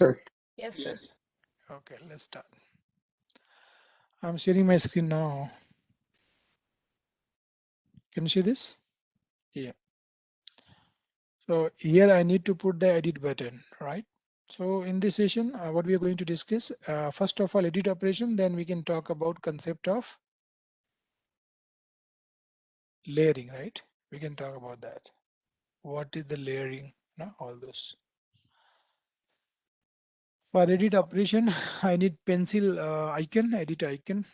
sir. Yes, sir. Okay, let's start. I'm sharing my screen now. Can you see this? Yeah. So here I need to put the edit button, right? So in this session, what we are going to discuss, first of all, edit operation, then we can talk about concept of layering, right? We can talk about that. What is the layering? No, all those. For edit operation, I need pencil icon, edit icon,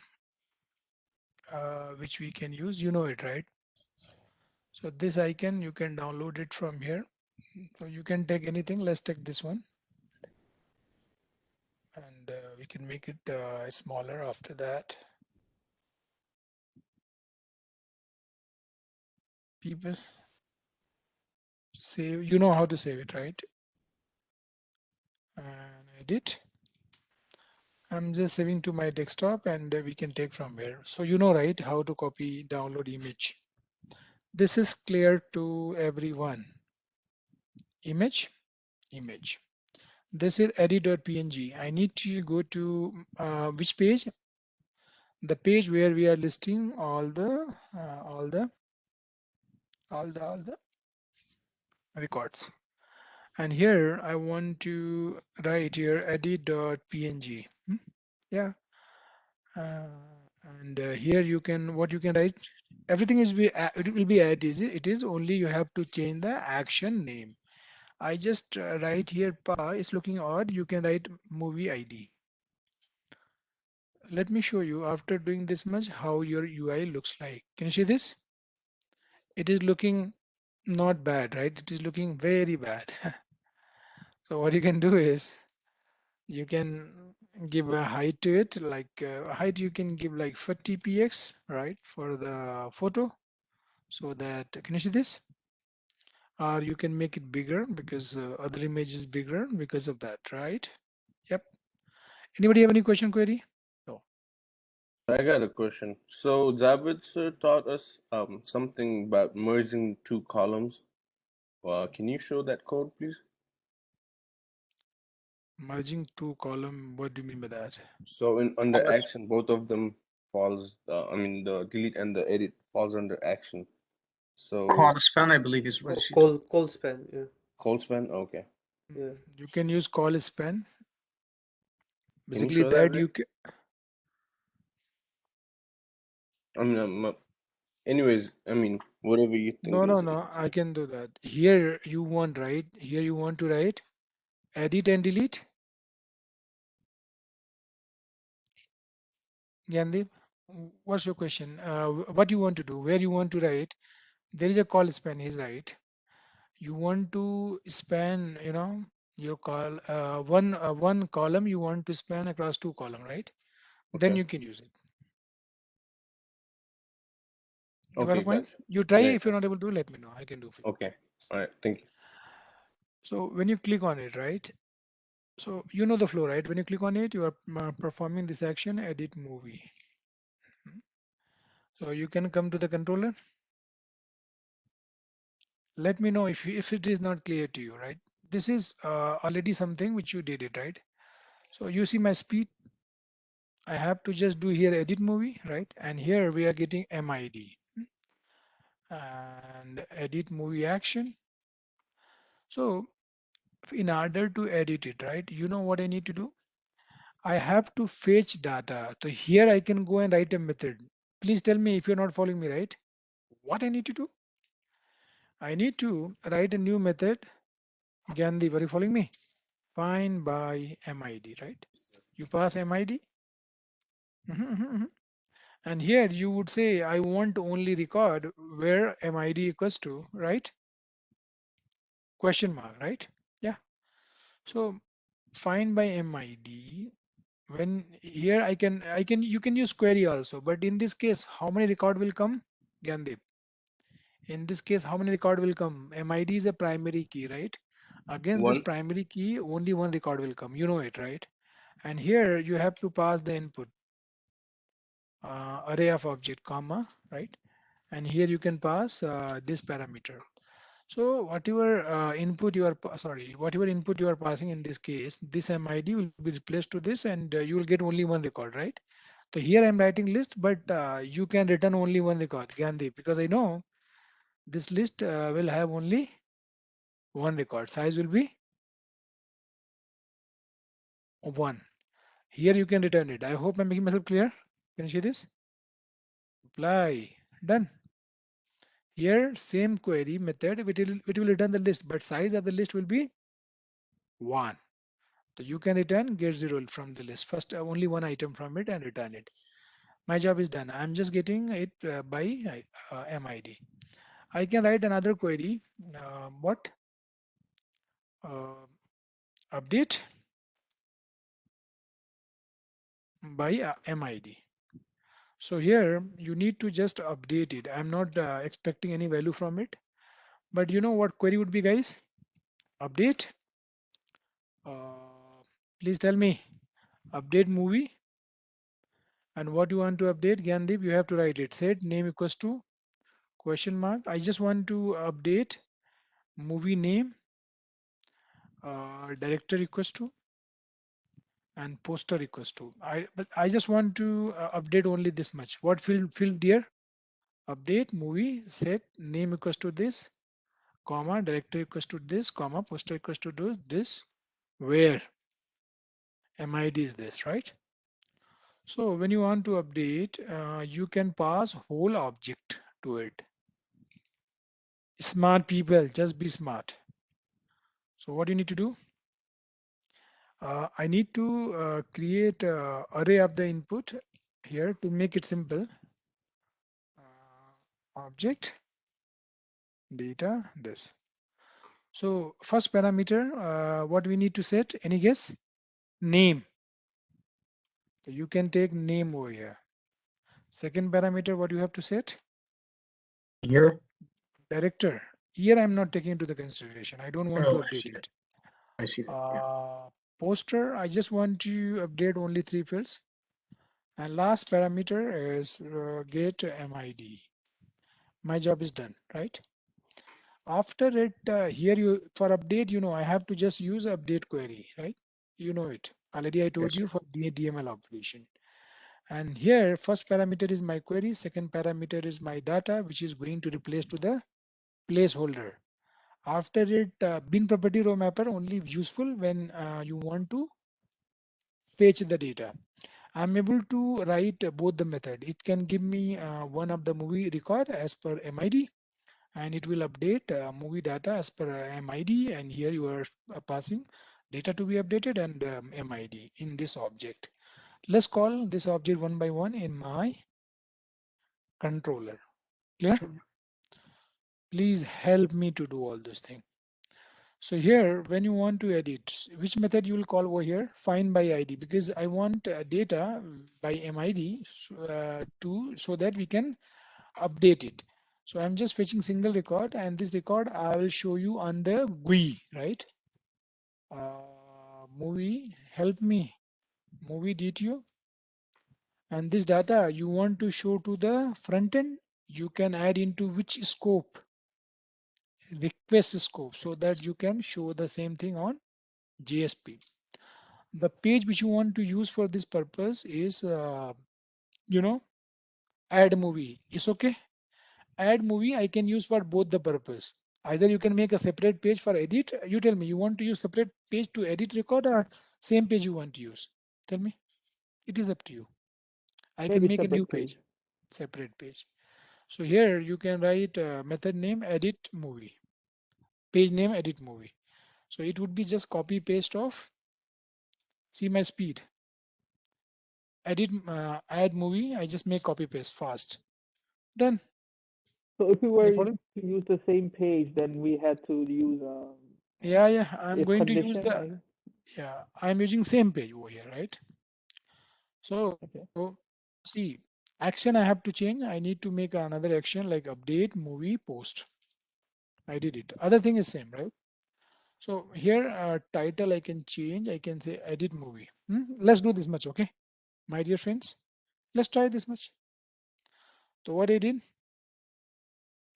which we can use. You know it, right? So this icon, you can download it from here. So you can take anything. Let's take this one. And we can make it smaller after that. People save, you know how to save it, right? And edit. I'm just saving to my desktop and we can take from here. So you know, right, how to copy, download image. This is clear to everyone. Image, image. This is edit.png. I need to go to which page? The page where we are listing all the records. And here I want to write here edit.png. Yeah. And here you can, what you can write, everything is it will be as it is, only you have to change the action name. I just write here pa is looking odd, you can write movie ID. Let me show you after doing this much how your UI looks like. Can you see this? It is looking not bad, right? It is looking very bad. So what you can do is you can give a height to it, like height you can give like 40 px, right, for the photo, so that, can you see this? Or you can make it bigger because other image is bigger because of that, right? Yep. Anybody have any question, query? No. I got a question. So Javed sir taught us something about merging two columns. Can you show that code, please? Merging two column, what do you mean by that? So in under Thomas. action, both of them falls. I mean, the delete and the edit falls under action. So Call span, I believe, is what Oh, she call span. Yeah. cold span. Okay. Yeah. You can use call span. Can you Basically show that, that Rick? you can, I mean, anyways, I mean, whatever you think is no, I easier. can do that. Here you want, right? Here you want to write edit and delete. Gandhi, what's your question? What you want to do? Where you want to write? There is a call span, is right. You want to span, you know, your call one column you want to span across two column, right? Then Okay. you can use it. You got a Okay, point? gotcha. You try. Yeah, If you're not able to, let me know. I can do for you. okay. All right. Thank you. So when you click on it, right? So you know the flow, right? When you click on it, you are performing this action, edit movie. So you can come to the controller. Let me know if it is not clear to you, right? This is already something which you did it, right? So you see my speed. I have to just do here edit movie, right? And here we are getting MID and edit movie action. So in order to edit it, right? You know what I need to do? I have to fetch data. So here I can go and write a method. Please tell me if you're not following me, right? What I need to do? I need to write a new method. Gandhi, are you following me? Find by MID, right? You pass MID. And here you would say, I want to only record where MID equals to, right? Question mark, right? Yeah. So find by MID. When here you can use query also, but in this case, how many record will come? Gandhi. In this case, how many record will come? MID is a primary key, right? Against this One. primary key, only one record will come. You know it, right? And here you have to pass the input array of object, comma, right? And here you can pass this parameter. So whatever input you are whatever input you are passing in this case, this MID will be replaced to this, and you will get only one record, right? So here I'm writing list, but you can return only one record, Gandhi, because I know this list will have only one record. Size will be one. Here you can return it. I hope I'm making myself clear. Can you see this? Apply. Done. Here, same query method, it will return the list, but size of the list will be one. So you can return get zero from the list. First, only one item from it and return it. My job is done. I'm just getting it by MID. I can write another query. What? Uh, Update by MID. So here you need to just update it. I'm not expecting any value from it. But you know what query would be, guys? Update. Uh, Please tell me. Update movie. And what you want to update, Gyandeep, you have to write it. Set name equals to question mark. I just want to update movie name, director equals to, and poster equals to. But I just want to update only this much. What field dear? Update movie set name equals to this, comma director equals to this, comma poster equals to this. Where MID is this, right? So when you want to update, you can pass whole object to it. Smart people, just be smart. So what you need to do? I need to create array of the input here to make it simple. Object data this. So first parameter, what we need to set? Any guess? Name. So you can take name over here. Second parameter, what you have to set? Here. Director. Here I'm not taking into the consideration. I don't want to Oh, I update see that. it. I see that. Yeah. Poster, I just want to update only three fields. And last parameter is get MID. My job is done, right? After it, here you for update, I have to just use update query, right? You know it. Already I told Yes, you sir. for DML operation. And here, first parameter is my query, second parameter is my data, which is going to replace to the placeholder. After it, bin property row mapper only useful when you want to fetch the data. I'm able to write both the method. It can give me one of the movie record as per MID, and it will update movie data as per MID, and here you are passing data to be updated and MID in this object. Let's call this object one by one in my controller. Clear? Please help me to do all those things. So here, when you want to edit, which method you will call over here? Find by ID, because I want data by MID so that we can update it. So I'm just fetching single record, and this record I will show you on the GUI, right? Movie, help me. Movie DTO. And this data you want to show to the front end, you can add into which scope? Request scope, so that you can show the same thing on JSP. The page which you want to use for this purpose is, you know, add movie. Is okay. Add movie I can use for both the purpose. Either you can make a separate page for edit. You tell me, you want to use separate page to edit record or same page you want to use? Tell me. It is up to you. I can Maybe make a new separate page. page, separate page. So here you can write method name edit movie, page name edit movie. So it would be just copy paste of, see my speed. Edit, add movie. I just make copy paste fast. Done. So if we You were to follow? use the same page, then we had to use Yeah. I'm if going to use condition. the, yeah, I'm using same page over here, right? So Okay. see, action I have to change. I need to make another action like update movie post. I did it. Other thing is same, right? So here title I can change. I can say edit movie. Let's do this much, okay? My dear friends, let's try this much. So what I did,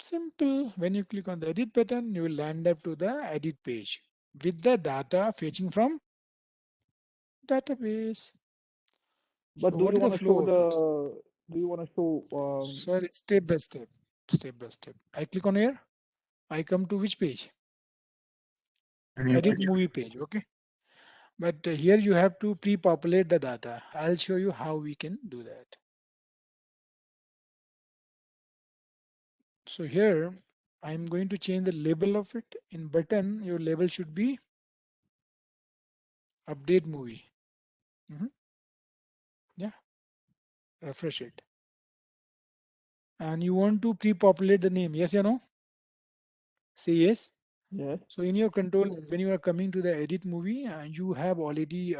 Simple. When you click on the edit button, you will land up to the edit page with the data fetching from database. But So do what you is the want to show flow of it? the? Do you want to show? Sorry, step by step, step by step. I click on here. I come to which page? Any Edit picture? movie page. Okay. But here you have to pre-populate the data. I'll show you how we can do that. So here I'm going to change the label of it. In button, your label should be update movie. Yeah, refresh it. And you want to pre-populate the name. Yes or no? Say yes. Yes. So in your control, when you are coming to the edit movie, you have already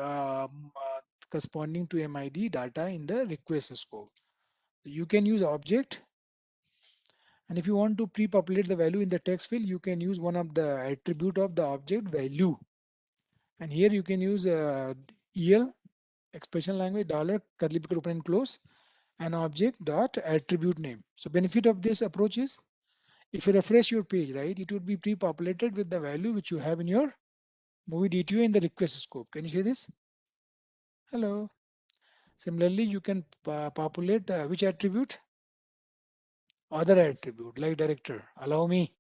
corresponding to MID data in the request scope. You can use object, and if you want to pre-populate the value in the text field, you can use one of the attribute of the object value. And here you can use EL, expression language, dollar, curly bracket open and close, and object dot attribute name. So benefit of this approach is, if you refresh your page, right, it would be pre-populated with the value which you have in your movie DTO in the request scope. Can you see this? Hello. Similarly, you can populate which attribute? Other attribute like director. Allow me.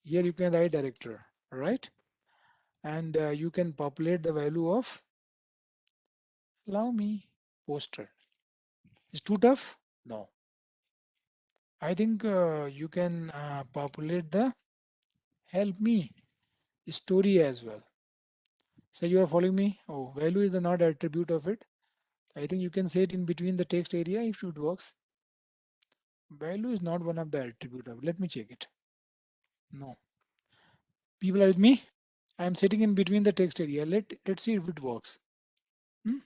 Here you can write director, right? And you can populate the value of, allow me, poster. Is too tough? No. I think you can populate the help me story as well. So you are following me? Oh, value is the not attribute of it. I think you can say it in between the text area if it works. Value is not one of the attribute of. Let me check it. No. People are with me? I am sitting in between the text area. Let's see if it works. Hmm?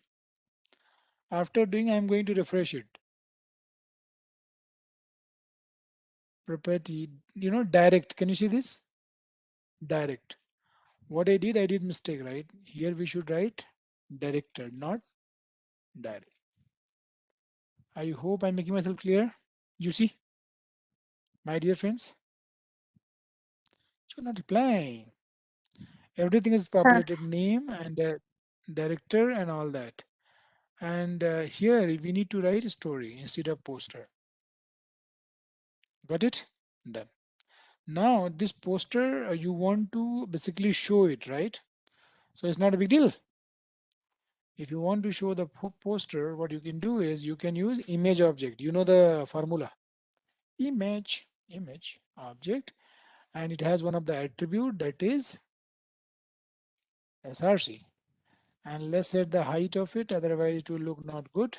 After doing, I am going to refresh it. Property, direct. Can you see this? Direct. What I did mistake, right? Here we should write director, not direct. I hope I'm making myself clear. You see, my dear friends, you're not replying. Everything is Sir, populated, name and director and all that. And here we need to write a story instead of poster. Got it? Done. Now this poster, you want to basically show it, right? So it's not a big deal. If you want to show the poster, what you can do is you can use image object. You know the formula. Image object, and it has one of the attribute that is src. And let's set the height of it, otherwise it will look not good.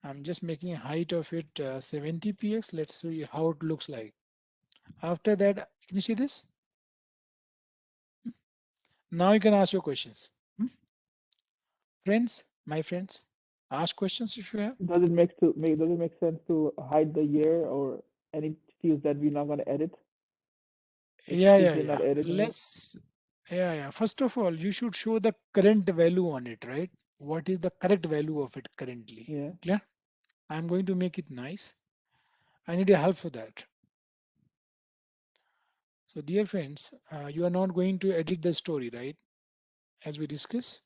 I'm just making height of it 70 px. Let's see how it looks like. After that, can you see this? Now you can ask your questions. Friends, my friends, ask questions if you have. Does it make sense to hide the year or any fields that we're not going to edit? Like fields we're not editing it? First of all, you should show the current value on it, right? What is the correct value of it currently? Yeah. Clear? I'm going to make it nice. I need your help for that. So dear friends, you are not going to edit the story, right? As we discussed.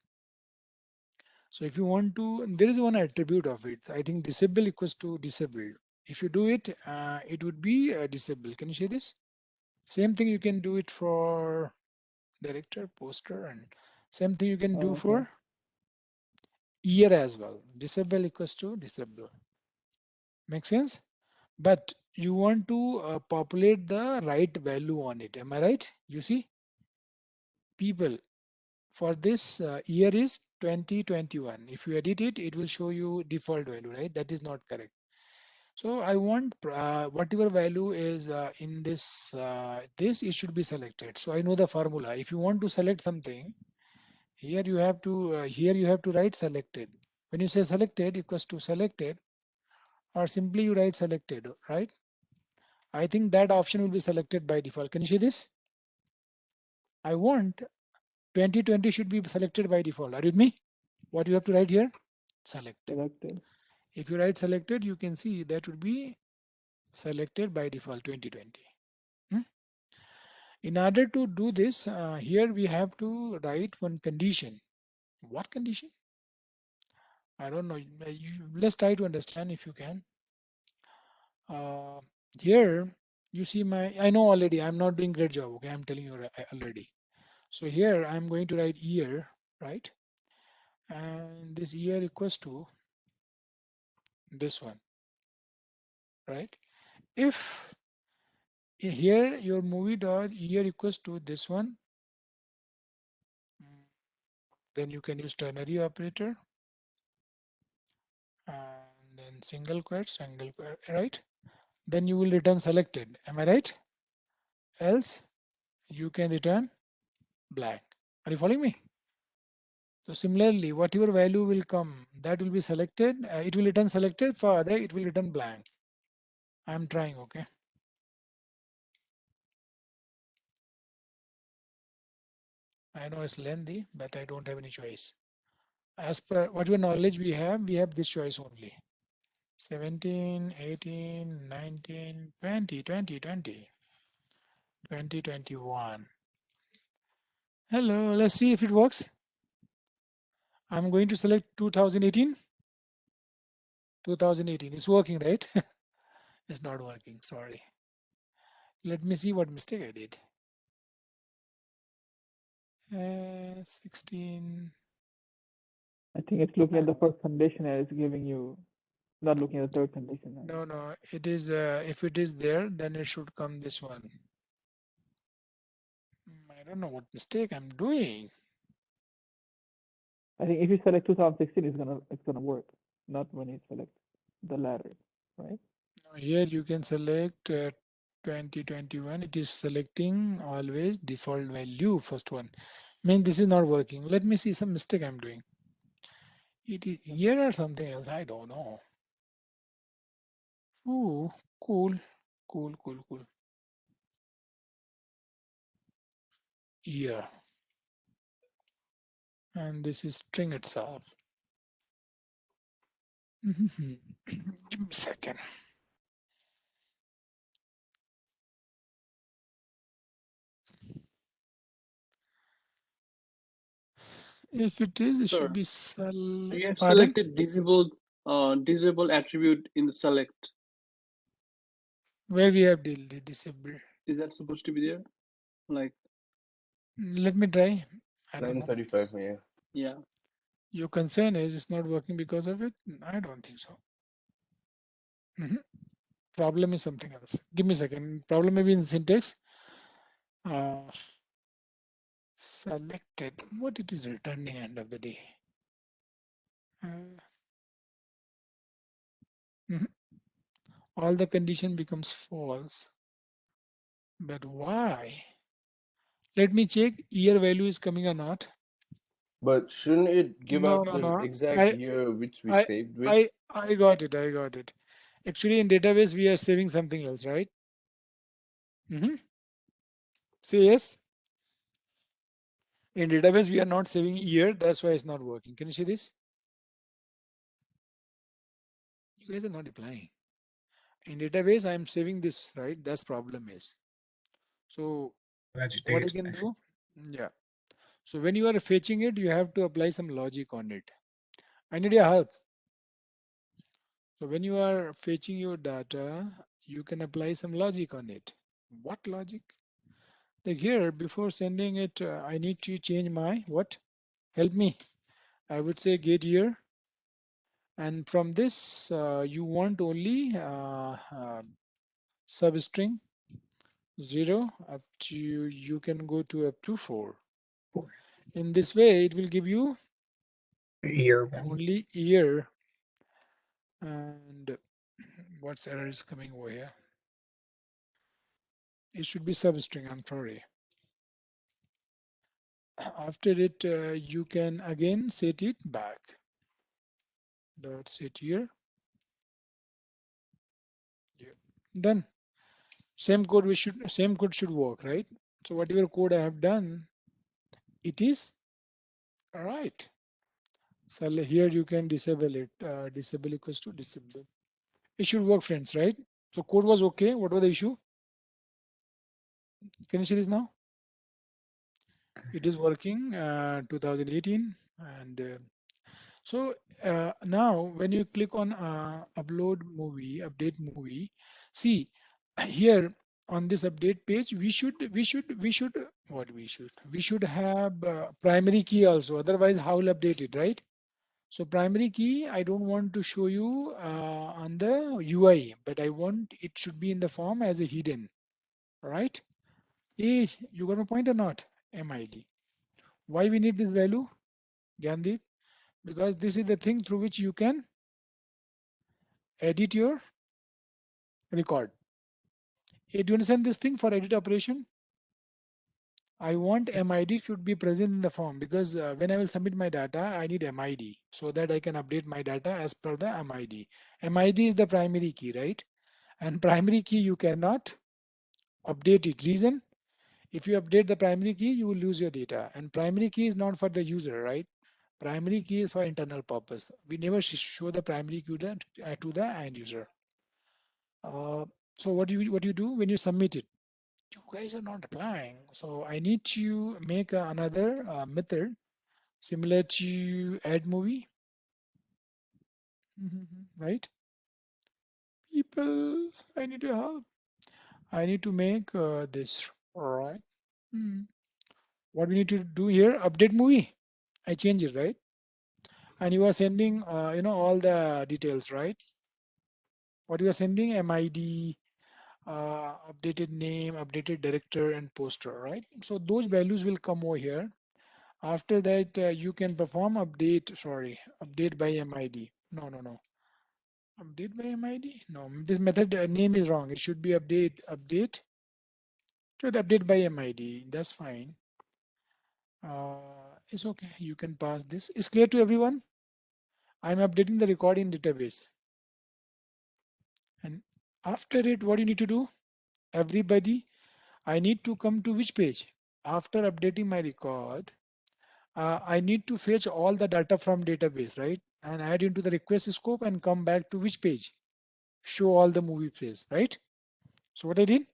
So if you want to, there is one attribute of it. I think disable equals to disabled. If you do it, it would be disabled. Can you see this? Same thing you can do it for director, poster, and same thing you can do Oh, okay. for year as well. Disable equals to disable. Make sense? But you want to populate the right value on it. Am I right? You see, people for this year is 2021. If you edit it, it will show you default value, right? That is not correct. So I want whatever value is in this, it should be selected. So I know the formula. If you want to select something, here you have to write selected. When you say selected equals to selected, or simply you write selected, right? I think that option will be selected by default. Can you see this? I want 2020 should be selected by default. Are you with me? What you have to write here? Selected. Selected. If you write selected, you can see that would be selected by default 2020. In order to do this, here we have to write one condition. What condition? I don't know. Let's try to understand if you can. Uh, Here you see I know already I'm not doing great job. Okay, I'm telling you already. So here I'm going to write year, right? And this year equals to this one, right? If here your movie dot year equals to this one, then you can use ternary operator and then single quotes, right? Then you will return selected. Am I right? Else you can return blank. Are you following me? So similarly, whatever value will come, that will be selected. It will return selected. For other, it will return blank. I'm trying. Okay. I know it's lengthy, but I don't have any choice. As per whatever knowledge we have this choice only. 17, 18, 19, 20, 20, 20, 20, 21. Hello, let's see if it works. I'm going to select 2018. 2018 is working, right? It's not working, sorry. Let me see what mistake I did. 16. I think it's looking at the first condition and it's giving you, not looking at the third condition. No, it is, if it is there, then it should come this one. I don't know what mistake I'm doing. I think if you select 2016, it's gonna work. Not when you select the latter, right? Here you can select 2021. It is selecting always default value, first one. I mean, this is not working. Let me see some mistake I'm doing. It is here or something else. I don't know. Ooh, cool, cool, cool, cool. Here. And this is string itself. Give me a second. If it is, it should Sir, be you have pardon? selected disable attribute in the select. Where we have disabled. Is that supposed to be there? Like, Let me try. I don't know. 935, yeah. yeah. Your concern is it's not working because of it? I don't think so. Problem is something else. Give me a second. Problem may be in syntax. Selected. What it is returning end of the day? All the condition becomes false. But why? Let me check year value is coming or not. But shouldn't it give No, out no, the no. exact I year which we I saved with? I got it. I got it. Actually, in database we are saving something else, right? Say yes. In database we are not saving year. That's why it's not working. Can you see this? You guys are not replying. In database, I'm saving this, right? That's problem is. So what I can do? Yeah. So when you are fetching it, you have to apply some logic on it. I need your help. So when you are fetching your data, you can apply some logic on it. What logic? Like here, before sending it, I need to change my what? Help me. I would say get year. And from this, you want only substring 0 up to you can go to up to 4. In this way, it will give you Year only year. And what's error is coming over here? It should be substring. I'm sorry. After it, you can again set it back. Dot set here. Done. Same code should work, right? So whatever code I have done, it is all right. So here you can disable it. Disable equals to disable. It should work, friends, right? So code was okay. What was the issue? Can you see this now? It is working 2018 and so now when you click on upload movie, update movie, see here on this update page, we should what we should have primary key also. Otherwise, how will update it, right? So primary key, I don't want to show you on the UI, but I want it should be in the form as a hidden, right? Hey, you got my point or not? MID. Why we need this value, Gandhi? Because this is the thing through which you can edit your record. Do you understand this thing for edit operation? I want MID should be present in the form because when I will submit my data, I need MID so that I can update my data as per the MID. MID is the primary key, right? And primary key you cannot update it. Reason? If you update the primary key, you will lose your data. And primary key is not for the user, right? Primary key is for internal purpose. We never show the primary key to the end user. So what you do when you submit it? You guys are not applying. So I need to make another method similar to add movie, right? People, I need your help. I need to make this, all right? Hmm. What we need to do here, update movie. I change it, right? And you are sending, all the details, right? What you are sending, MID, updated name, updated director, and poster, right? So those values will come over here. After that, you can perform update by MID. No. Update by MID? No, this method name is wrong. It should be update by MID. That's fine. It's okay. You can pass this. It's clear to everyone? I'm updating the record in database. And after it, what you need to do? Everybody, I need to come to which page? After updating my record, I need to fetch all the data from database, right? And add into the request scope and come back to which page? Show all the movie plays, right? So what I did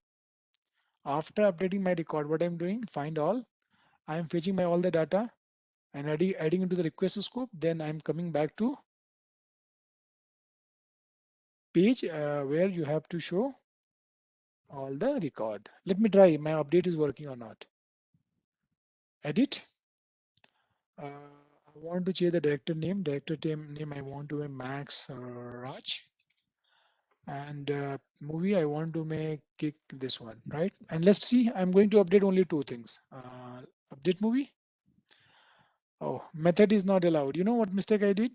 after updating my record, what I'm doing, find all, I'm fetching my all the data and adding into the request scope. Then I'm coming back to page where you have to show all the record. Let me try my update is working or not. Edit. I want to change the director name. Name I want to make Max Raj. And movie I want to make kick this one, right? And let's see, I'm going to update only two things. Update movie. Oh, method is not allowed. You know what mistake I did?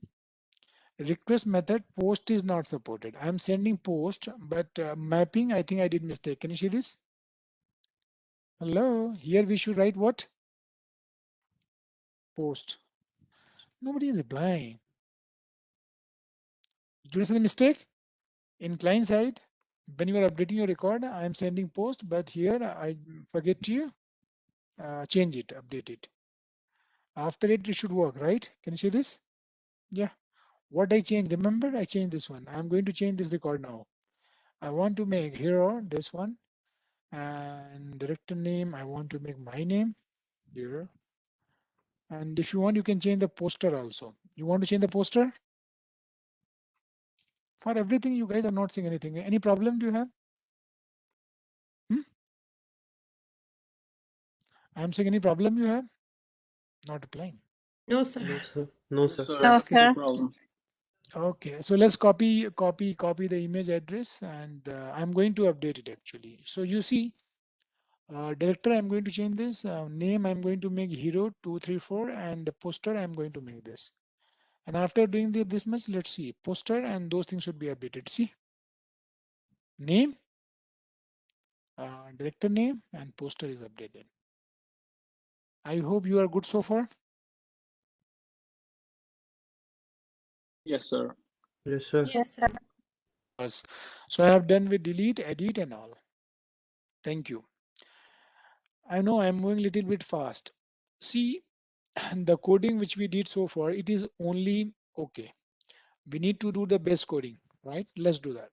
Request method post is not supported. I'm sending post, but mapping, I think I did mistake. Can you see this? Hello, here we should write what? Post. Nobody is replying. Do you see the mistake? In client side, when you are updating your record, I'm sending post, but here I forget to change it, update it. After it should work, right? Can you see this? Yeah. What I changed, remember I changed this one. I'm going to change this record now. I want to make hero, this one, and director name, I want to make my name here. And if you want, you can change the poster also. You want to change the poster? For everything, you guys are not saying anything. Any problem do you have? I'm saying any problem you have? Not replying. No, sir. No, sir. No, sir. Sir, No, no sir. problem. Okay, so let's copy the image address, and I'm going to update it actually. So you see, director, I'm going to change this. Name, I'm going to make hero 234, and the poster, I'm going to make this. And after doing this much, let's see, poster and those things should be updated. See, name, director name, and poster is updated. I hope you are good so far. Yes, sir. Yes, sir. Yes, sir. Yes. So I have done with delete, edit, and all. Thank you. I know I'm moving a little bit fast. See, the coding which we did so far, it is only okay. We need to do the base coding, right? Let's do that.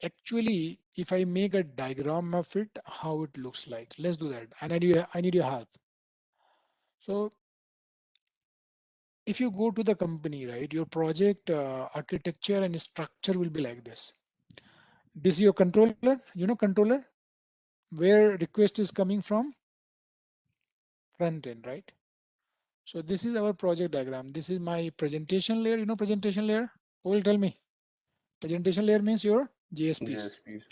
Actually, if I make a diagram of it, how it looks like, let's do that. And I need your help. So if you go to the company, right, your project architecture and structure will be like this. This is your controller, controller, where request is coming from front end, right? So this is our project diagram. This is my presentation layer, presentation layer. Who will tell me? Presentation layer means your GSPs. Yes, please.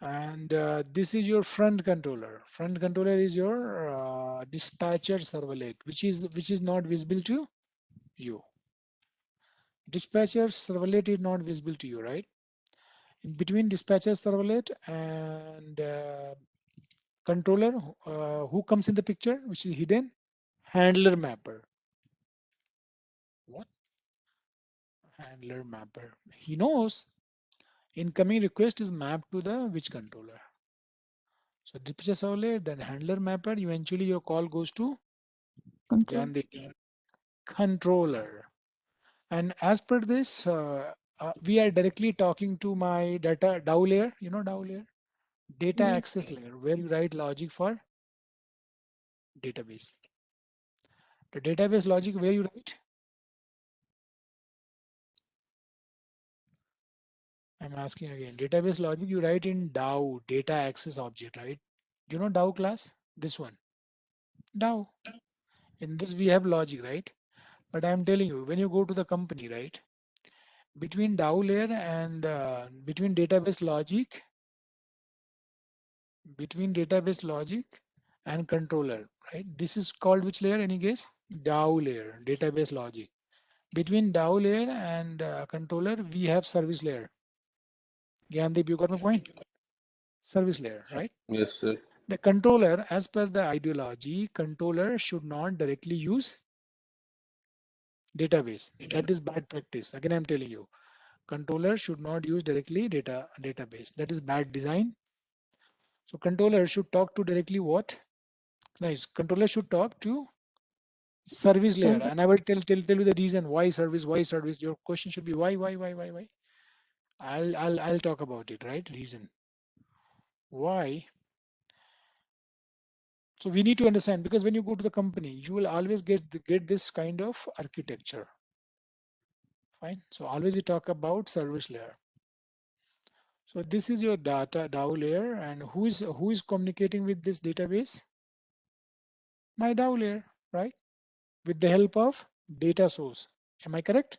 And this is your front controller. Front controller is your dispatcher servlet, which is not visible to you. Dispatcher servlet is not visible to you, right? In between dispatcher servlet and controller, who comes in the picture, which is hidden? Handler mapper. What? Handler mapper. He knows incoming request is mapped to the which controller. So dispatcher servlet, then handler mapper. Eventually, your call goes to Control. controller. And as per this, we are directly talking to my data DAO layer. DAO layer, data Yes. access layer, where you write logic for database. The database logic where you write. I'm asking again. Database logic you write in DAO, data access object, right? DAO class? This one. DAO. In this we have logic, right? But I'm telling you, when you go to the company, right? Between DAO layer and between database logic and controller, right? This is called which layer? Any guess? DAO layer, database logic. Between DAO layer and controller, we have service layer. Gyandeep, you got my point? Service layer, right? Yes, sir. The controller, as per the ideology, controller should not directly use database. That is bad practice. Again, I'm telling you, controller should not use directly database. That is bad design. So controller should talk to directly what? Nice. Controller should talk to service layer. Server. And I will tell you the reason why service, why service. Your question should be why. I'll talk about it, right? Reason. Why? So we need to understand, because when you go to the company, you will always get this kind of architecture. Fine. So always we talk about service layer. So this is your data DAO layer, and who is communicating with this database? My DAO layer, right? With the help of data source. Am I correct?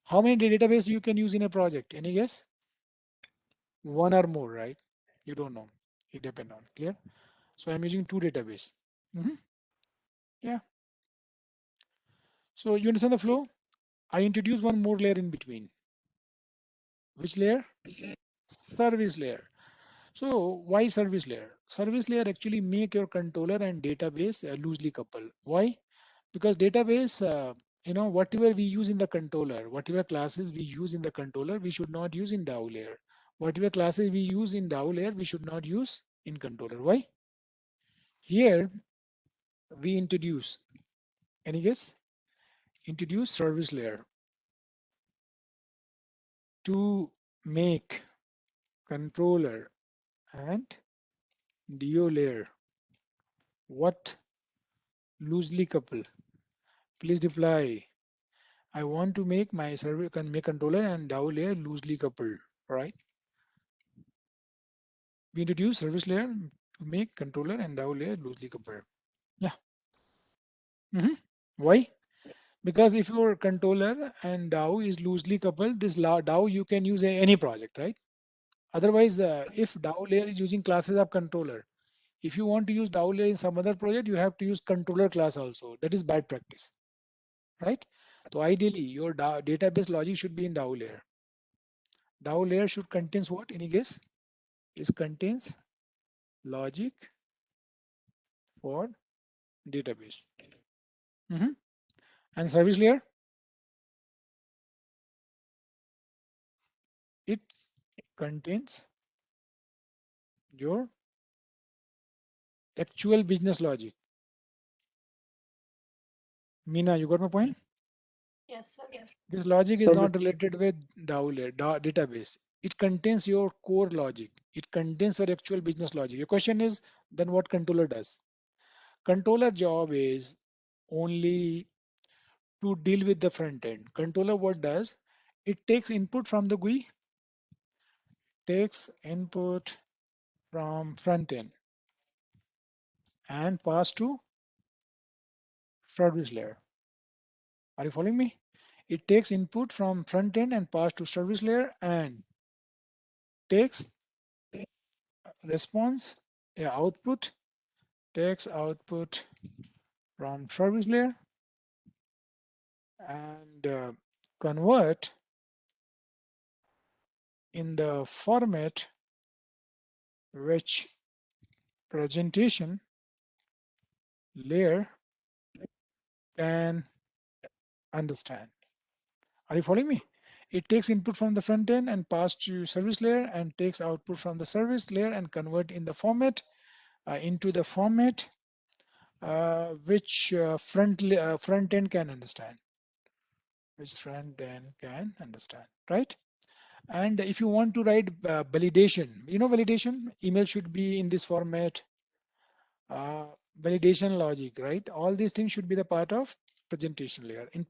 How many database you can use in a project? Any guess? One or more, right? You don't know. It depends on. Clear? So I'm using two database. Yeah. So you understand the flow? I introduce one more layer in between. Which layer? Service layer. So why service layer? Service layer actually make your controller and database loosely coupled. Why? Because database, whatever we use in the controller, whatever classes we use in the controller, we should not use in DAO layer. Whatever classes we use in DAO layer, we should not use in controller. Why? Here we introduce, any guess? Introduce service layer to make controller and DO layer what? Loosely couple. Please reply. I want to make my server make controller and DAO layer loosely coupled, right? We introduce service layer to make controller and DAO layer loosely coupled. Yeah. Why? Because if your controller and DAO is loosely coupled, this DAO you can use any project, right? Otherwise, if DAO layer is using classes of controller, if you want to use DAO layer in some other project, you have to use controller class also. That is bad practice, right? So ideally, your database logic should be in DAO layer. DAO layer should contains what? Any guess? It contains logic for database. And service layer, it contains your actual business logic. Meena, you got my point? Yes, sir. Yes. This logic is Service. not related with DAO layer, database. It contains your core logic. It contains your actual business logic. Your question is, then what controller does? controller job is only to deal with the front end. Controller what does? It takes input from the GUI, takes input from front end and pass to service layer. Are you following me? It takes input from front end and pass to service layer and takes response, output, takes output from service layer and convert in the format which presentation layer can understand. Are you following me? It takes input from the front end and pass to service layer and takes output from the service layer and convert in the format into the format which front end can understand. Which front end can understand, right? And if you want to write validation, you know validation, email should be in this format, validation logic, right? All these things should be the part of presentation layer. In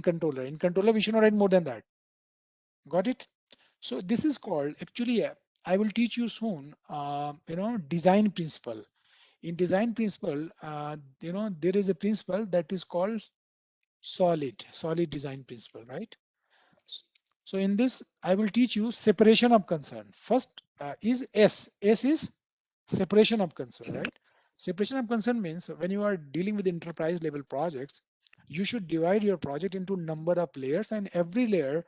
controller. In controller, we should not write more than that. Got it? So this is called actually. I will teach you soon. Design principle. In design principle, there is a principle that is called solid design principle, right? So in this, I will teach you separation of concern. First is S. S is separation of concern, right? Separation of concern means when you are dealing with enterprise level projects, you should divide your project into number of layers, and every layer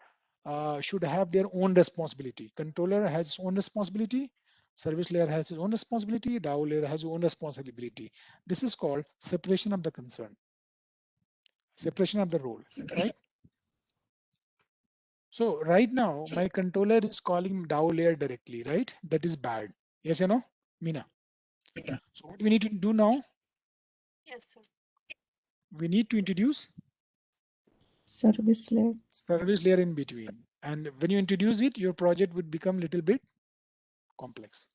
should have their own responsibility. Controller has its own responsibility. Service layer has its own responsibility. DAO layer has its own responsibility. This is called separation of the concern, separation of the role, right? So right now, my controller is calling DAO layer directly, right? That is bad. Yes or no, Meena? So what we need to do now? Yes, sir. We need to introduce Service layer. service layer in between. And when you introduce it, your project would become a little bit complex.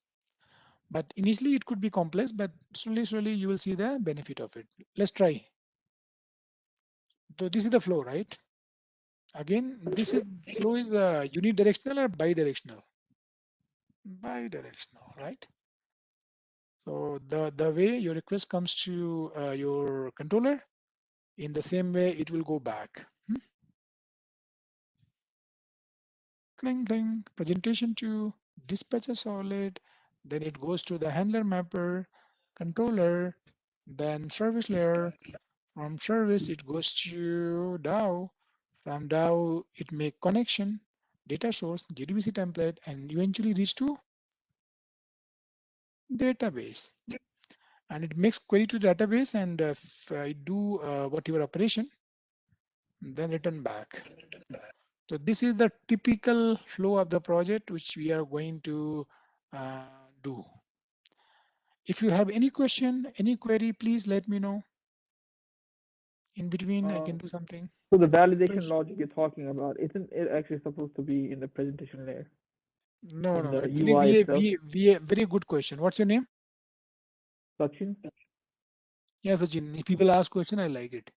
But initially it could be complex, but slowly you will see the benefit of it. Let's try. So this is the flow, right? Again, this is flow is unidirectional or bidirectional? Bidirectional, right? So the way your request comes to your controller, in the same way it will go back. Cling, cling, presentation to dispatcher solid, then it goes to the handler mapper, controller, then service layer. From service it goes to DAO. From DAO it make connection, data source, JDBC template, and eventually reach to database. And it makes query to database and do whatever operation, then return back. So this is the typical flow of the project which we are going to do. If you have any question, any query, please let me know. In between, I can do something. So the validation logic you're talking about, isn't it actually supposed to be in the presentation layer? No, In no. the Actually, UI itself? we very good question. What's your name? Sachin? Yes, Sachin. If people ask question, I like it.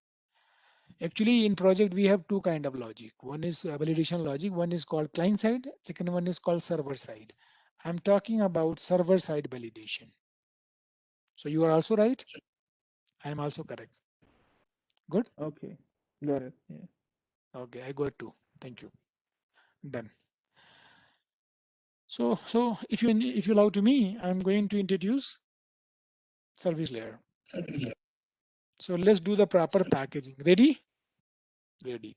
Actually, in project, we have two kind of logic. One is validation logic. One is called client side. Second one is called server side. I'm talking about server side validation. So you are also right. I am also correct. Good. Okay, got it. Yeah. Okay, I got two. Thank you. Done. So if you allow to me, I'm going to introduce service layer. So let's do the proper packaging. Ready? Ready.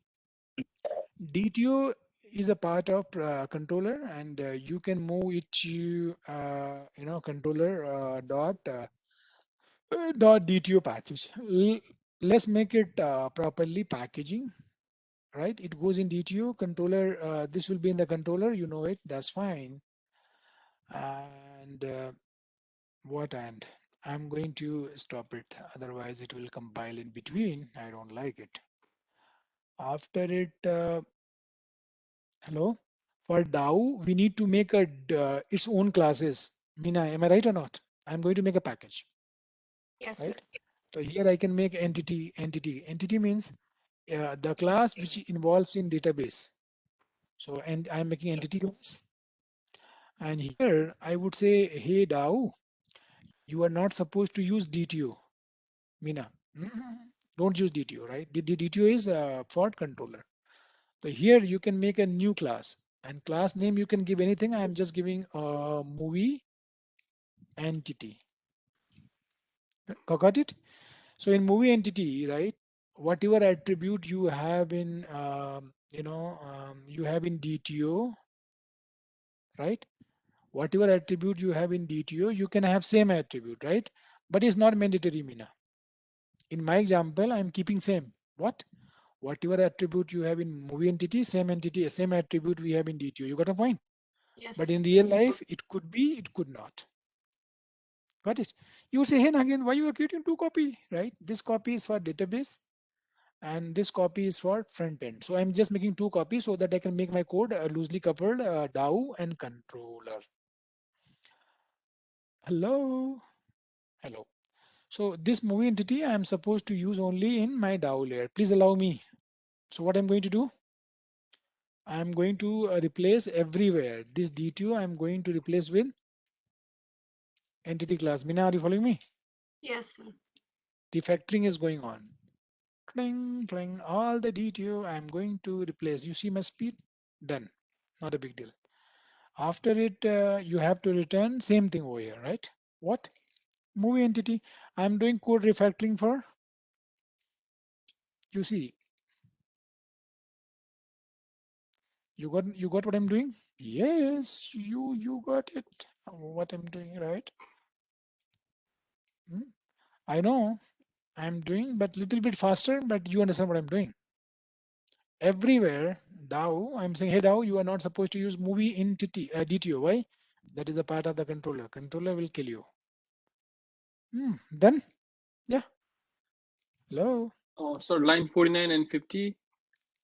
DTO is a part of controller, and you can move it to controller dot DTO package. Let's make it properly packaging. Right? It goes in DTO controller. This will be in the controller. You know it. That's fine. And what and I'm going to stop it. Otherwise, it will compile in between. I don't like it. After it, hello. For DAO, we need to make its own classes. Meena, am I right or not? I'm going to make a package. Yes, Right? sir. So here I can make entity. Entity means the class which involves in database. So, and I'm making entity class. And here I would say, hey DAO, you are not supposed to use DTO, Mina. Don't use DTO, right? The DTO is for controller. So here you can make a new class, and class name you can give anything. I am just giving a movie entity. Got it? So in movie entity, right? Whatever attribute you have in, you have in DTO, right? Whatever attribute you have in DTO, you can have same attribute, right? But it's not mandatory, Mina. In my example, I'm keeping same. What? Whatever attribute you have in movie entity, same attribute we have in DTO. You got a point? Yes. But in real life, it could be, it could not. Got it? You say, hey, again, why you are creating two copy, right? This copy is for database and this copy is for front end. So I'm just making two copies so that I can make my code loosely coupled DAO and controller. Hello. Hello. So this movie entity I am supposed to use only in my DAO layer. Please allow me. So what I'm going to do? I'm going to replace everywhere. This DTO I'm going to replace with entity class. Mina, are you following me? Yes, sir. Refactoring is going on. Cling, cling, all the DTO I'm going to replace. You see my speed? Done. Not a big deal. After it, you have to return same thing over here, right? What? Movie entity. I'm doing code refactoring for, you see, you got what I'm doing? Yes, you got it. What I'm doing, right? Hmm? I know I'm doing, but little bit faster, but you understand what I'm doing. Everywhere, DAO, I'm saying, hey DAO, you are not supposed to use movie entity, DTO. Why? That is a part of the controller. Controller will kill you. Done? Yeah. Hello. So line 49 and 50.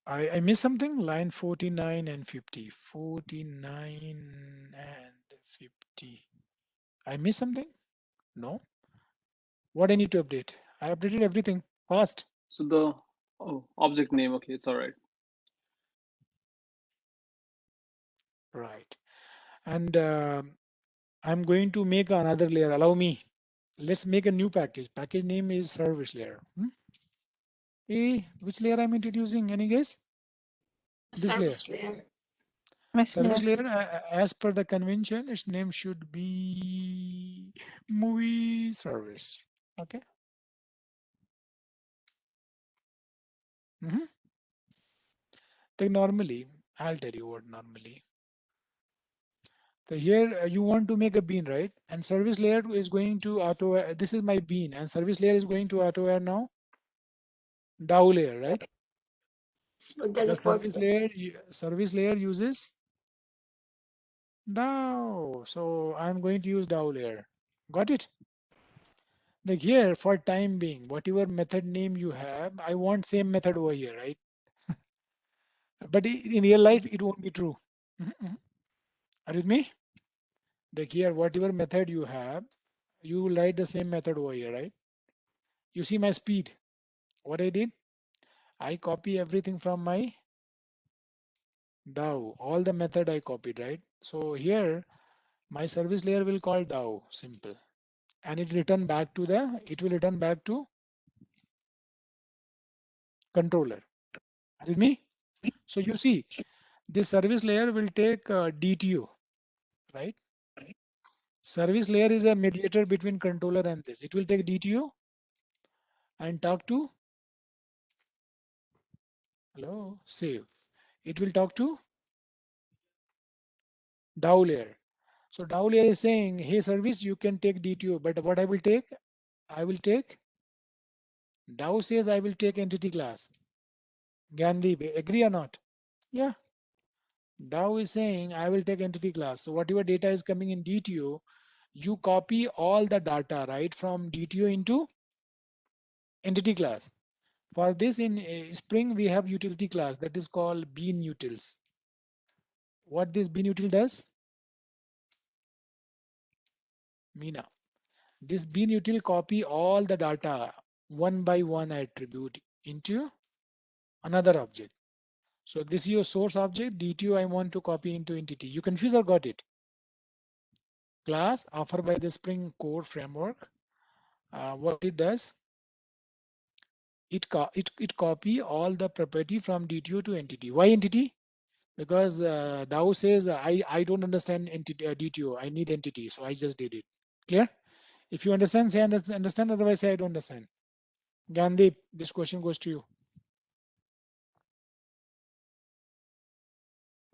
I missed something. Line 49 and 50. 49 and 50. I missed something? No. What I need to update? I updated everything fast. So the object name. Okay, it's all right. Right. And I'm going to make another layer. Allow me. Let's make a new package. Package name is service layer. Which layer I'm introducing? Any guess? This layer. Service layer. Service layer, as per the convention, its name should be movie service. Okay. Then normally, I'll tell you what normally. So here you want to make a bean, right? And service layer is going to auto. This is my bean, and service layer is going to auto air now. DAO layer, right? So then The it was service layer uses DAO. So I'm going to use DAO layer. Got it? Like here, for time being, whatever method name you have, I want same method over here, right? But in real life, it won't be true. Are you with me? Like here, whatever method you have, you will write the same method over here, right? You see my speed. What I did? I copy everything from my DAO. All the method I copied, right? So here, my service layer will call DAO, simple. And it will return back to controller. Are you with me? So you see, this service layer will take DTO, right? Service layer is a mediator between controller and this. It will take DTO and talk to, hello, save. It will talk to DAO layer. So DAO layer is saying, hey service, you can take DTO, but what I will take? I will take, DAO says I will take entity class. Gyandeep, agree or not? Yeah. DAO is saying I will take entity class. So whatever data is coming in DTO, you copy all the data, right, from DTO into entity class. For this in Spring, we have utility class that is called bean utils. What this bean util does? Meena. This bean util copy all the data one by one attribute into another object. So this is your source object, DTO I want to copy into entity. You confused or got it? Class offered by the Spring Core framework. What it does, it copy all the property from DTO to entity. Why entity? Because DAO says I don't understand entity DTO. I need entity, so I just did it. Clear? If you understand, say understand. Otherwise, say I don't understand. Gandhi, this question goes to you.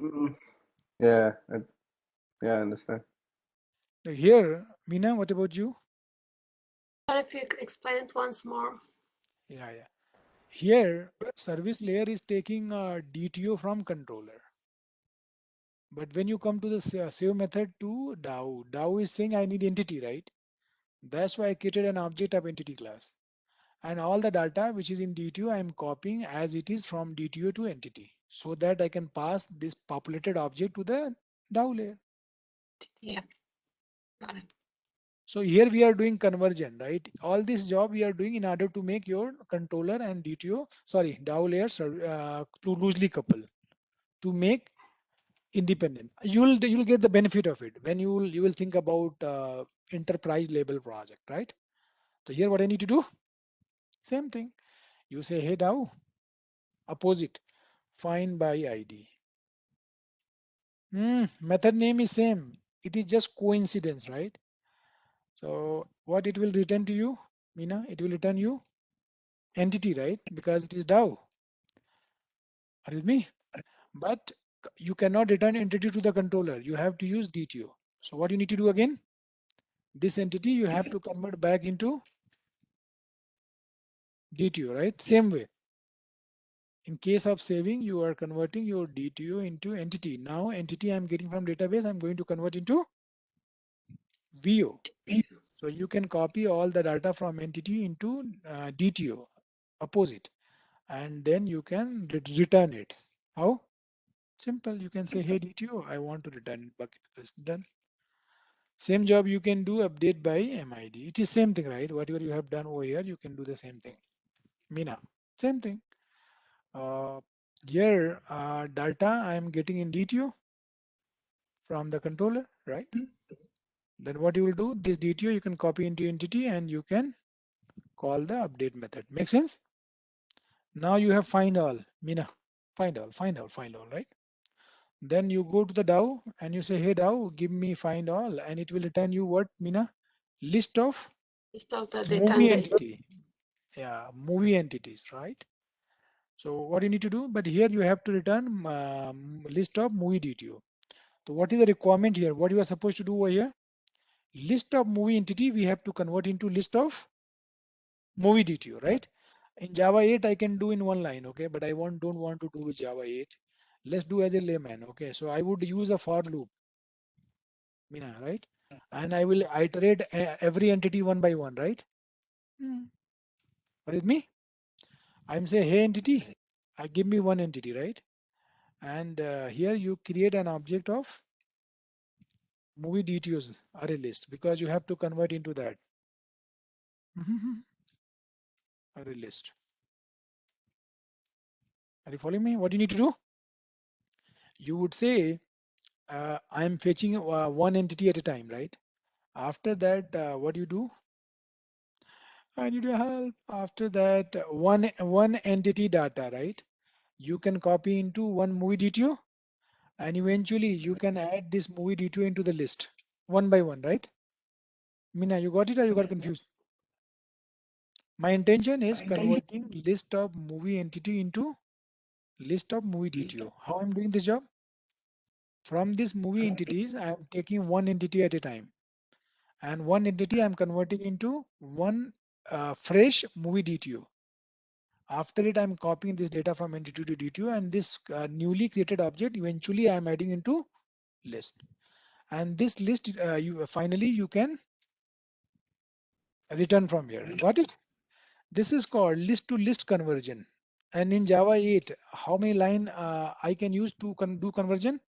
Mm, yeah, I understand. Here, Meena, what about you? If you explain it once more. Yeah. Here, service layer is taking DTO from controller. But when you come to the save method to DAO is saying I need entity, right? That's why I created an object of entity class. And all the data which is in DTO, I am copying as it is from DTO to entity so that I can pass this populated object to the DAO layer. Yeah, got it. So here we are doing conversion, right? All this job we are doing in order to make your controller and DAO layers to loosely couple to make independent. You'll get the benefit of it when you will think about enterprise level project, right? So here what I need to do, same thing. You say hey DAO, opposite, find by ID. Method name is same. It is just coincidence, right? So what it will return to you, Meena? It will return you entity, right? Because it is DAO. Are you with me? But you cannot return entity to the controller. You have to use DTO. So what you need to do again? This entity you have to convert back into DTO, right? Same way. In case of saving, you are converting your DTO into entity. Now entity I'm getting from database, I'm going to convert into VO. So you can copy all the data from entity into DTO, opposite, and then you can return it. How? Simple. You can say, hey DTO, I want to return it bucket. It's done. Same job you can do update by MID. It is same thing, right? Whatever you have done over here, you can do the same thing. Mina, same thing. Uh, Here, data I am getting in DTO from the controller, right? Then what you will do, this DTO you can copy into entity and you can call the update method. Make sense? Now you have find all, Mina, find all, right? Then you go to the DAO and you say, hey DAO, give me find all, and it will return you what, Mina? List of List of the data movie and data. entity. Yeah, movie entities, right? So what you need to do, but here you have to return list of movie DTO. So what is the requirement here? What you are supposed to do over here? List of movie entity we have to convert into list of movie DTO, right? In Java 8 I can do in one line, okay, but I don't want to do with Java 8. Let's do as a layman, okay? So I would use a for loop, Mina, right? And I will iterate every entity one by one, right? Are you with me? I'm saying, hey entity, I give me one entity, right? And here you create an object of movie DTOs array list because you have to convert into that array list. Are you following me? What you need to do? You would say, I'm fetching one entity at a time, right? After that, what you do? I need your help. After that, one entity data, right? You can copy into one movie DTO, and eventually you can add this movie DTO into the list one by one, right? Mina, you got it or you got confused? My intention is converting list of movie entity into list of movie DTO. How I'm doing this job? From these movie entities, I'm taking one entity at a time. And one entity I'm converting into one fresh movie DTO. After it, I'm copying this data from entity to DTO, and this newly created object eventually I'm adding into list. And this list, finally you can return from here. Got it? This is called list to list conversion. And in Java 8, how many line I can use to do conversion?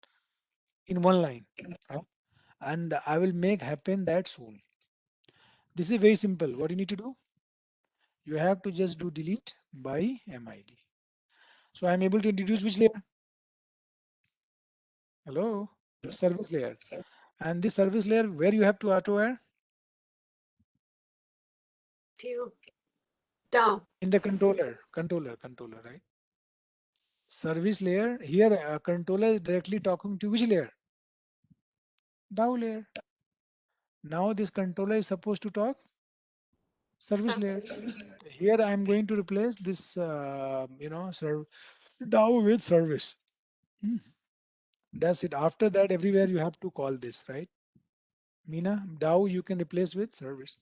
In one line, right? And I will make happen that soon. This is very simple. What you need to do? You have to just do delete by MID. So I'm able to introduce which layer? Hello, service layer. And this service layer where you have to auto add? Down. In the controller, right? Service layer here, controller is directly talking to which layer? DAO layer. Now this controller is supposed to talk service layer. Here I am going to replace this, DAO with service. Hmm. That's it. After that, everywhere you have to call this, right? Meena, DAO you can replace with service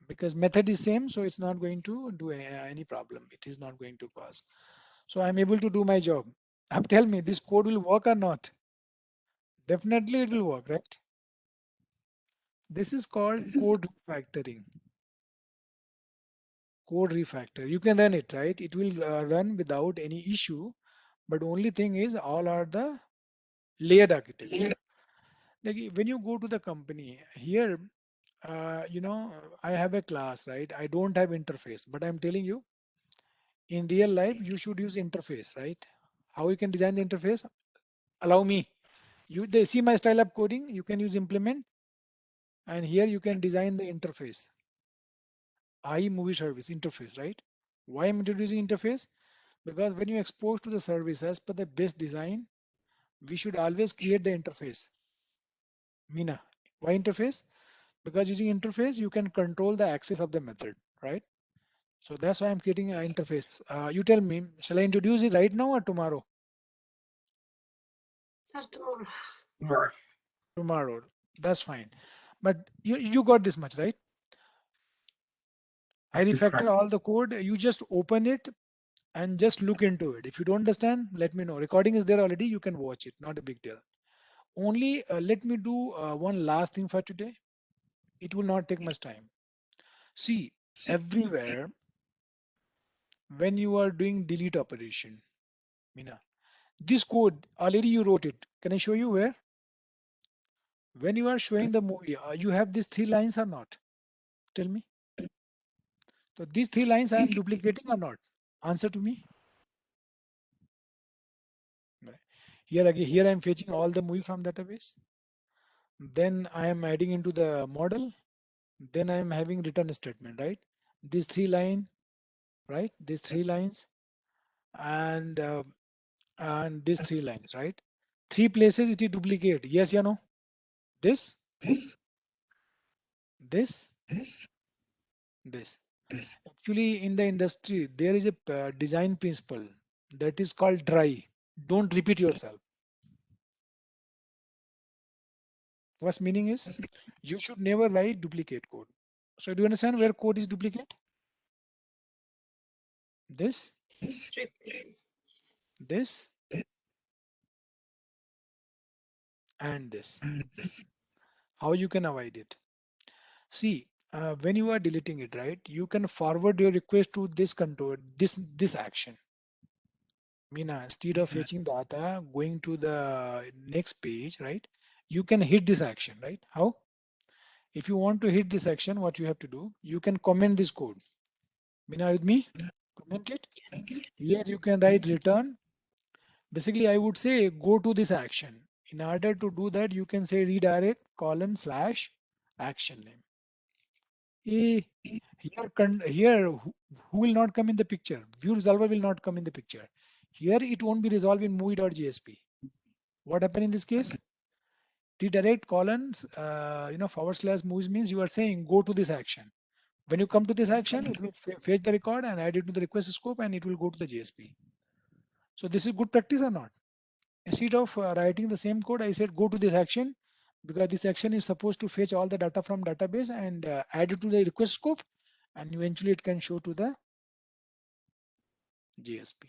because method is same, so it's not going to do any problem. It is not going to cause. So I'm able to do my job. Now tell me, this code will work or not? Definitely it will work, right? This is called code refactoring. Code refactor. You can run it, right? It will run without any issue. But only thing is all are the layered architecture. Like when you go to the company here, I have a class, right? I don't have interface, but I'm telling you, in real life, you should use interface, right? How you can design the interface? Allow me. They see my style of coding. You can use implement, and here you can design the interface. iMovie service interface, right? Why I'm introducing interface? Because when you expose to the service as per the best design, we should always create the interface. Mina, why interface? Because using interface, you can control the access of the method, right? So that's why I'm creating an interface. You tell me, shall I introduce it right now or tomorrow? Start tomorrow. Or Tomorrow. That's fine. But you got this much, right? I refactor all the code. You just open it and just look into it. If you don't understand, let me know. Recording is there already. You can watch it. Not a big deal. Only let me do one last thing for today. It will not take much time. See, everywhere when you are doing delete operation, Mina, this code already you wrote it. Can I show you where? When you are showing the movie, you have these three lines or not? Tell me. So these three lines I am duplicating or not? Answer to me. Right. Here again, here I am fetching all the movie from database. Then I am adding into the model. Then I am having return statement, right? These three line, right? These three lines and these three lines, right? Three places it is duplicate. Yes, you know. This, this, this. Actually, in the industry, there is a design principle that is called dry. Don't repeat yourself. What's meaning is you should never write duplicate code. So do you understand where code is duplicate? This, Three places. this, and this. How you can avoid it? See, when you are deleting it, right, you can forward your request to this control, this action. Mean, instead of fetching data, going to the next page, right, you can hit this action, right? How? If you want to hit this action, what you have to do, you can comment this code. Meena, with me? Comment it. Here you can write return. Basically, I would say go to this action. In order to do that, you can say redirect colon slash action name. Here, who will not come in the picture? View resolver will not come in the picture. Here it won't be resolved in movie.jsp. What happened in this case? Redirect colons, forward slash movies means you are saying go to this action. When you come to this action, it will fetch the record and add it to the request scope and it will go to the JSP. So this is good practice or not? Instead of writing the same code, I said go to this action because this action is supposed to fetch all the data from database and add it to the request scope and eventually it can show to the JSP.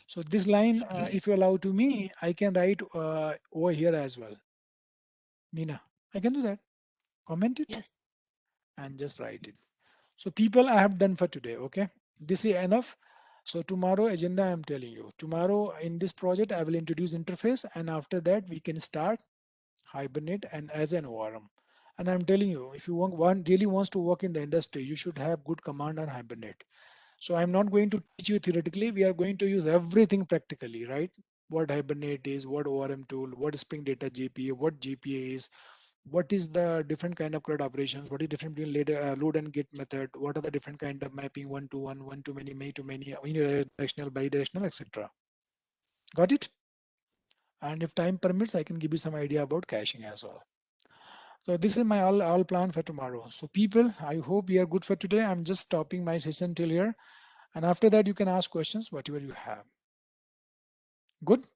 So this line, if you allow to me, I can write over here as well. Meena, I can do that. Comment it Yes. and just write it. So people I have done for today. Okay. This is enough. So tomorrow agenda, I'm telling you, tomorrow in this project, I will introduce interface and after that we can start Hibernate and as an ORM. And I'm telling you, if you really wants to work in the industry, you should have good command on Hibernate. So I'm not going to teach you theoretically. We are going to use everything practically, right? What Hibernate is, what ORM tool, what Spring Data GPA, what GPA is, what is the different kind of CRUD operations, what is different between load and get method, what are the different kind of mapping, one to one, one to many, unidirectional, bidirectional, etc. Got it? And if time permits, I can give you some idea about caching as well. So this is my all plan for tomorrow. So people, I hope we are good for today. I'm just stopping my session till here. And after that, you can ask questions, whatever you have. Good.